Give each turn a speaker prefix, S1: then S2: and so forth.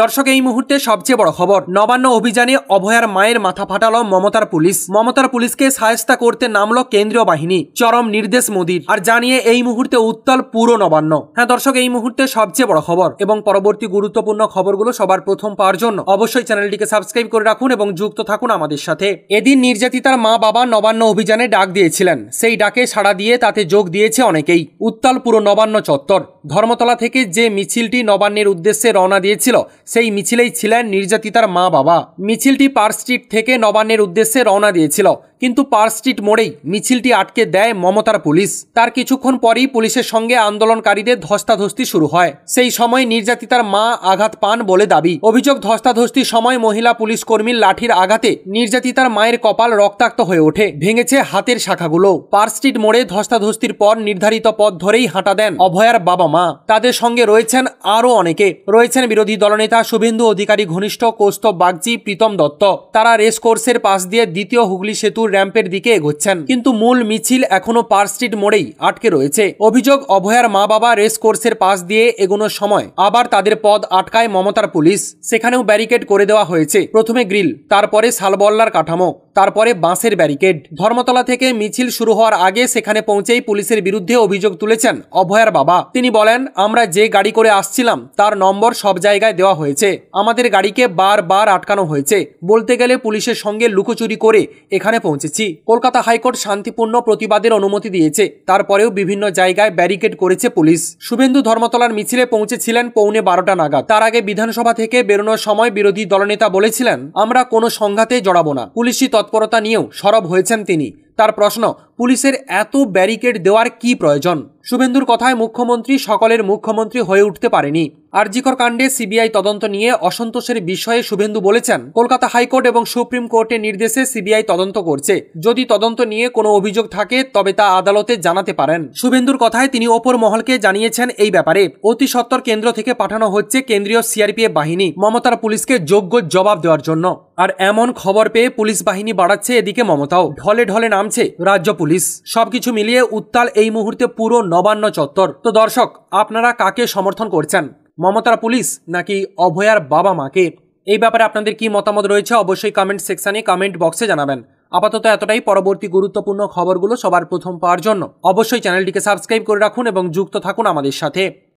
S1: দর্শক, এই মুহূর্তে সবচেয়ে বড় খবর, নবান্ন অভিযানে অভয়ার মায়ের মাথা ফাটালো মমতার পুলিশ। মমতার পুলিশকে শায়েস্তা করতে নামলো কেন্দ্রীয় বাহিনী, চরম নির্দেশ মোদীর। আর জানিয়ে এই মুহূর্তে উত্তাল পুরো নবান্ন। হ্যাঁ দর্শক, এই মুহূর্তে সবচেয়ে বড় খবর এবং পরবর্তী গুরুত্বপূর্ণ খবরগুলো সবার প্রথম পাওয়ার জন্য অবশ্যই চ্যানেলটিকে সাবস্ক্রাইব করে রাখুন এবং যুক্ত থাকুন আমাদের সাথে। এদিন নির্যাতিতার মা বাবা নবান্ন অভিযানে ডাক দিয়েছিলেন, সেই ডাকে সাড়া দিয়ে তাতে যোগ দিয়েছে অনেকেই। উত্তাল পুরো নবান্ন চত্বর। ধর্মতলা থেকে যে মিছিলটি নবান্নের উদ্দেশ্যে রওনা দিয়েছিল, সেই মিছিলেই ছিলেন নির্যাতিতার মা বাবা। মিছিলটি পার্ক স্ট্রিট থেকে নবান্নের উদ্দেশ্যে রওনা দিয়েছিল, কিন্তু পার্ক স্ট্রিট মোড়েই মিছিলটি আটকে দেয় মমতার পুলিশ। তার কিছুক্ষণ পরেই পুলিশের সঙ্গে আন্দোলনকারীদের ধস্তাধস্তি শুরু হয়। সেই সময় নির্যাতিতার মা আঘাত পান বলে দাবি। অভিযোগ, ধস্তাধস্তির সময় মহিলা পুলিশ কর্মীর লাঠির আঘাতে নির্যাতিতার মায়ের কপাল রক্তাক্ত হয়ে ওঠে, ভেঙেছে হাতের শাখাগুলো। পার্ক স্ট্রিট মোড়ে ধস্তাধস্তির পর নির্ধারিত পথ ধরেই হাঁটা দেন অভয়ার বাবা মা। তাদের সঙ্গে রয়েছেন আরও অনেকে। রয়েছেন বিরোধী দলনেতা শুভেন্দু অধিকারী ঘনিষ্ঠ কৌস্তব বাগচি, প্রীতম দত্ত। তারা রেস কোর্সের পাশ দিয়ে দ্বিতীয় হুগলি সেতুর র্যাম্পের দিকে এগোচ্ছেন, কিন্তু মূল মিছিল এখনো পার্ক স্ট্রিট মোড়েই আটকে রয়েছে। অভিযোগ, অভয়ার মা বাবা রেস কোর্সের পাশ দিয়ে এগোনোর সময় আবার তাদের পথ আটকায় মমতার পুলিশ। সেখানেও ব্যারিকেড করে দেওয়া হয়েছে। প্রথমে গ্রিল, তারপরে শালবল্লার কাঠামো, তারপরে বাঁশের ব্যারিকেড। ধর্মতলা থেকে মিছিল শুরু হওয়ার আগে সেখানে পৌঁছেই পুলিশের বিরুদ্ধে অভিযোগ তুলেছেন অভয়ার বাবা। তিনি বলেন, আমরা যে গাড়ি করে আসছিলাম তার নম্বর সব জায়গায় দেওয়া হয়েছে, আমাদের গাড়িকে বারবার আটকানো হয়েছে। বলতে গেলে পুলিশের সঙ্গে লুকোচুরি করে এখানে পৌঁছেছি। কলকাতা হাইকোর্ট শান্তিপূর্ণ প্রতিবাদের অনুমতি দিয়েছে, তারপরেও বিভিন্ন জায়গায় ব্যারিকেড করেছে পুলিশ। শুভেন্দু ধর্মতলার মিছিলে পৌঁছেছিলেন 11:15 নাগাদ। তার আগে বিধানসভা থেকে বেরোনোর সময় বিরোধী দলনেতা বলেছিলেন, আমরা কোনো সংঘাতে জড়াবো না। পুলিশি তৎপরতা নিয়েও সরব হয়েছেন তিনি। তার প্রশ্ন, পুলিশের এত ব্যারিকেড দেওয়ার কি প্রয়োজন? শুভেন্দুর কথায় মুখ্যমন্ত্রী সকলের মুখ্যমন্ত্রী হয়ে উঠতে পারেনি। আরজিকর কাণ্ডে সিবিআই তদন্ত নিয়ে অসন্তোষের বিষয়ে শুভেন্দু বলেছেন, কলকাতা হাইকোর্ট এবং সুপ্রিম কোর্টের নির্দেশে সিবিআই তদন্ত করছে। যদি তদন্ত নিয়ে কোনো অভিযোগ থাকে তবে তা আদালতে জানাতে পারেন। শুভেন্দুর কথায় তিনি ওপর মহলকে জানিয়েছেন এই ব্যাপারে। অতি সত্বর কেন্দ্র থেকে পাঠানো হচ্ছে কেন্দ্রীয় সিআরপিএফ বাহিনী মমতার পুলিশকে যোগ্য জবাব দেওয়ার জন্য। আর এমন খবর পেয়ে পুলিশ বাহিনী বাড়াচ্ছে এদিকে মমতাও। ঢলে ঢলে নামছে রাজ্য পুলিশ। সবকিছু মিলিয়ে উত্তাল এই মুহূর্তে পুরো নবান্ন চত্বর। তো দর্শক, আপনারা কাকে সমর্থন করছেন, মমতার পুলিশ নাকি অভয়ার বাবা মাকে? এই ব্যাপারে আপনাদের কি মতামত রয়েছে অবশ্যই কমেন্ট সেকশনে, কমেন্ট বক্সে জানাবেন। আপাতত এতটাই। পরবর্তী গুরুত্বপূর্ণ খবরগুলো সবার প্রথম পাওয়ার জন্য অবশ্যই চ্যানেলটিকে সাবস্ক্রাইব করে রাখুন এবং যুক্ত থাকুন আমাদের সাথে।